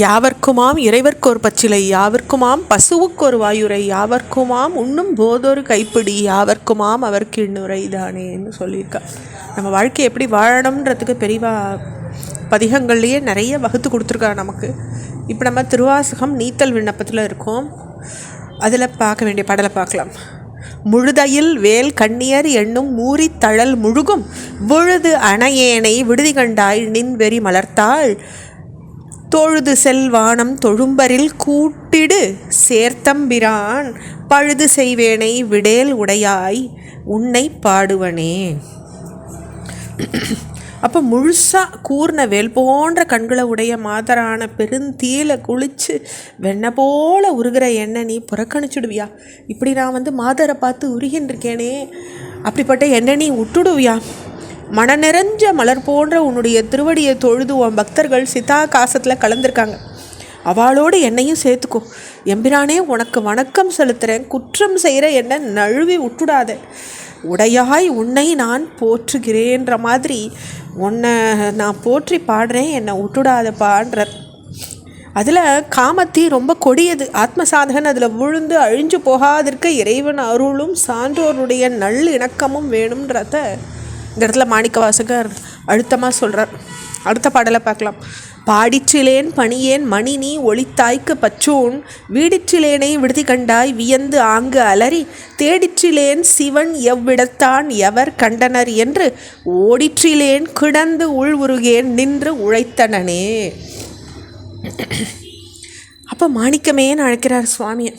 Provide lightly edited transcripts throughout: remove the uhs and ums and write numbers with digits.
யாவர்க்குமாம் இறைவர்க்கோர் பச்சிலை, யாவர்க்குமாம் பசுவுக்கொரு வாயுரை, யாவர்க்குமாம் உண்ணும் போதொரு கைப்பிடி, யாவர்க்குமாம் அவருக்கு இன்னுரை தானேன்னு சொல்லியிருக்கா. நம்ம வாழ்க்கை எப்படி வாழணுன்றதுக்கு பெரியவா பதிகங்கள்லேயே நிறைய வகுத்து கொடுத்துருக்கா நமக்கு. இப்போ நம்ம திருவாசகம் நீத்தல் விண்ணப்பத்தில் இருக்கோம். அதில் பார்க்க வேண்டிய பாடலை பார்க்கலாம். முழுதையில் வேல் கண்ணியர் என்னும் மூரி தழல் முழுகும் விழுது அணையேனை விடுதி கண்டாய் நின் வெறி மலர்த்தாள் தொழுது செல்வானம் தொழும்பரில் கூட்டிடு சேர்த்தம்பிரான் பழுது செய்வேனை விடேல் உடையாய் உன்னை பாடுவனே. அப்போ முழுசாக கூர்ன வேல் போன்ற கண்களை உடைய மாதரான பெருந்தீல குளித்து வெண்ணெய் போல் உருகிற எண்ணெய் நீ புறக்கணிச்சுடுவியா? இப்படி நான் மாதரை பார்த்து உருகின்றிருக்கேனே, அப்படிப்பட்ட எண்ணெய் நீ விட்டுடுவியா? மன நிறைஞ்ச மலர் போன்ற உன்னுடைய திருவடியை தொழுது உன் பக்தர்கள் சிதா காசத்தில் கலந்துருக்காங்க. அவளோடு என்னையும் சேர்த்துக்கோ. எம்பிரானே, உனக்கு வணக்கம் செலுத்துகிறேன். குற்றம் செய்கிற என்னை நழுவி விட்டுடாத. உடையாய் உன்னை நான் போற்றுகிறேன்ற மாதிரி உன்னை நான் போற்றி பாடுறேன், என்னை விட்டுடாதப்பான்ற. அதில் காமத்தி ரொம்ப கொடியது. ஆத்மசாதகன் அதில் விழுந்து அழிஞ்சு போகாதிருக்க இறைவன் அருளும் சான்றோருடைய நல் இணக்கமும் வேணுன்றத இந்த இடத்துல மாணிக்கவாசகர் அழுத்தமாக சொல்கிறார். அடுத்த பாடலை பார்க்கலாம். பாடிற்றிலேன் பணியேன் மணி நீ ஒளித்தாய்க்கு பச்சூன் வீடிற்றிலேனை விடுதி கண்டாய் வியந்து ஆங்கு அலறி தேடிற்றிலேன் சிவன் எவ்விடத்தான் எவர் கண்டனர் என்று ஓடிற்றிலேன் கிடந்து உள் உருகேன் நின்று உழைத்தனனே. அப்போ மாணிக்கமேன்னு அழைக்கிறார் சுவாமியை.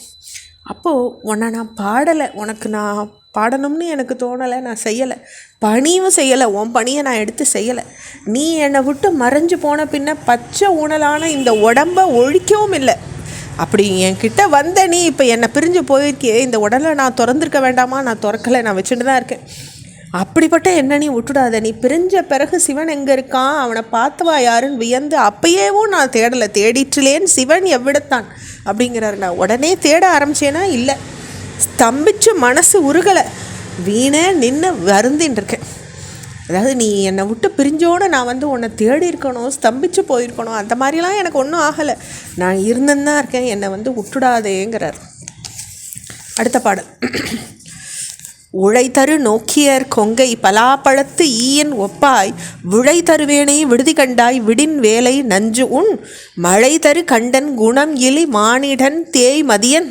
அப்போது உன்னை நான் பாடலை, உனக்கு நான் பாடணும்னு எனக்கு தோணலை, நான் செய்யலை, பணியும் செய்யலை, உன் பணியை நான் எடுத்து செய்யலை. நீ என்னை விட்டு மறைஞ்சு போன பின்ன பச்சை ஊனலான இந்த உடம்பை ஒழிக்கவும் இல்லை. அப்படி என்கிட்ட வந்த நீ இப்போ என்னை பிரிஞ்சு போயிருக்கே, இந்த உடலை நான் திறந்துருக்க வேண்டாமா? நான் திறக்கலை, நான் வச்சுட்டு தான் இருக்கேன். அப்படிப்பட்ட என்ன நீ விட்டுடாத. நீ பிரிஞ்ச பிறகு சிவன் எங்கே இருக்கான், அவனை பார்த்தவா யாருன்னு வியந்து அப்பயேவும் நான் தேடலை. தேடிற்றிலேன் சிவன் எவ்விடத்தான் அப்படிங்கிறாரு. நான் உடனே தேட ஆரம்பிச்சேன்னா இல்லை, ஸ்தம்பிச்சு மனசு உருகலை, வீணே நின்று வருந்தின்னு இருக்கேன். அதாவது நீ என்னை விட்டு பிரிஞ்சோடு நான் உன்னை தேடி இருக்கணும், ஸ்தம்பிச்சு போயிருக்கணும், அந்த மாதிரிலாம் எனக்கு ஒன்றும் ஆகலை. நான் இருந்துன்னு தான் இருக்கேன், என்னை விட்டுடாதேங்கிறார். அடுத்த பாடல். உழை தரு நோக்கியர் கொங்கை பலாப்பழத்து ஈயன் ஒப்பாய் விழை தருவேனை விடுதி கண்டாய் விடின் வேலை நஞ்சு உன் மழை தரு கண்டன் குணம் இலி மானிடன் தேய் மதியன்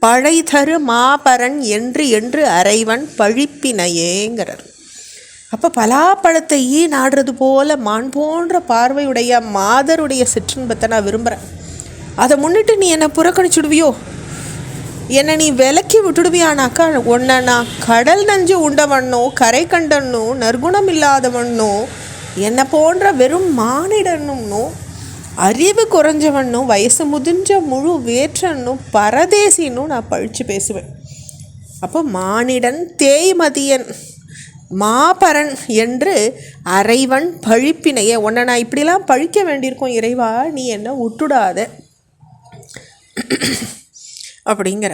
பழை தரு மாபரன் என்று என்று அறைவன் பழிப்பினையேங்கிறார். அப்போ பலாப்பழத்தை நாடுறது போல மான் போன்ற பார்வையுடைய மாதருடைய சிற்றின்பத்தை நான் விரும்புகிறேன். அதை முன்னிட்டு நீ என்னை புறக்கணிச்சுடுவியோ, என்னை நீ விலக்கி விட்டுடுவியானாக்கா உன்னை நான் கடல் நஞ்சு உண்டவண்ணோ கரை கண்டனோ நற்குணம் இல்லாதவண்ணோ என்னை போன்ற வெறும் மானிடனும்னோ அறிவு குறைஞ்சவனும் வயசு முதிஞ்ச முழு வேற்றனும் பரதேசின்னும் நான் பழித்து பேசுவேன். அப்போ மானிடன் தேய்மதியன் மாபரன் என்று அறைவன் பழிப்பினைய. உன்னை நான் இப்படிலாம் பழிக்க வேண்டியிருக்கோம் இறைவா, நீ என்னை விட்டுடாத அப்படிங்கிற.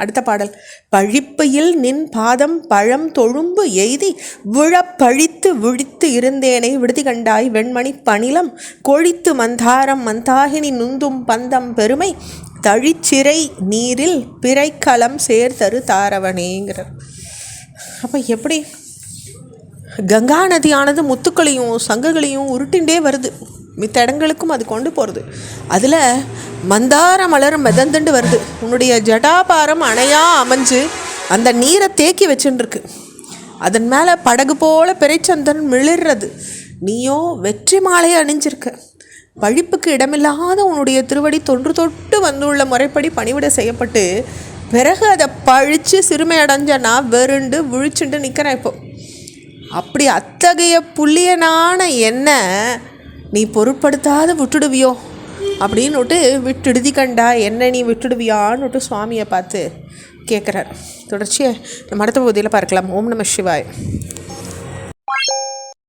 அடுத்த பாடல். பழிப்பையில் நின் பாதம் பழம் தொழும்பு எய்தி விழப்பழித்து விழித்து இருந்தேனை விடுதி கண்டாய் வெண்மணி பணிலம் கொழித்து மந்தாரம் மந்தாகினி நுந்தும் பந்தம் பெருமை தழிச்சிறை நீரில் பிறைக்களம் சேர்த்தரு தாரவனேங்கிறார். அப்போ எப்படி கங்கா நதியானது முத்துக்களையும் சங்குகளையும் உருட்டின்றே வருது, மித்த இடங்களுக்கும் அது கொண்டு போகிறது. அதில் மந்தார மலர் மிதந்துண்டு வருது. உன்னுடைய ஜடாபாரம் அணையாக அமைஞ்சு அந்த நீரை தேக்கி வச்சுருக்கு. அதன் மேலே படகு போல பிறைச்சந்தன் மிளிர்றது. நீயோ வெற்றி மாலையை அணிஞ்சிருக்க. பழிப்புக்கு இடமில்லாத உன்னுடைய திருவடி தொன்று தொட்டு வந்துள்ள முறைப்படி பணிவிட செய்யப்பட்டு பிறகு அதை பழித்து சிறுமை அடைஞ்சனா வெறுண்டு விழிச்சுண்டு நிற்கிறேன். இப்போ அப்படி அத்தகைய புள்ளியனான என்ன நீ பொருட்படுத்தாத விட்டுடுவியோ அப்படின்னுட்டு விட்டுடுதி கண்டா என்ன நீ விட்டுடுவியான்னுட்டு சுவாமியை பார்த்து கேட்குறார். தொடர்ச்சியை நம்ம அடுத்த பகுதியில் பார்க்கலாம். ஓம் நம சிவாய்.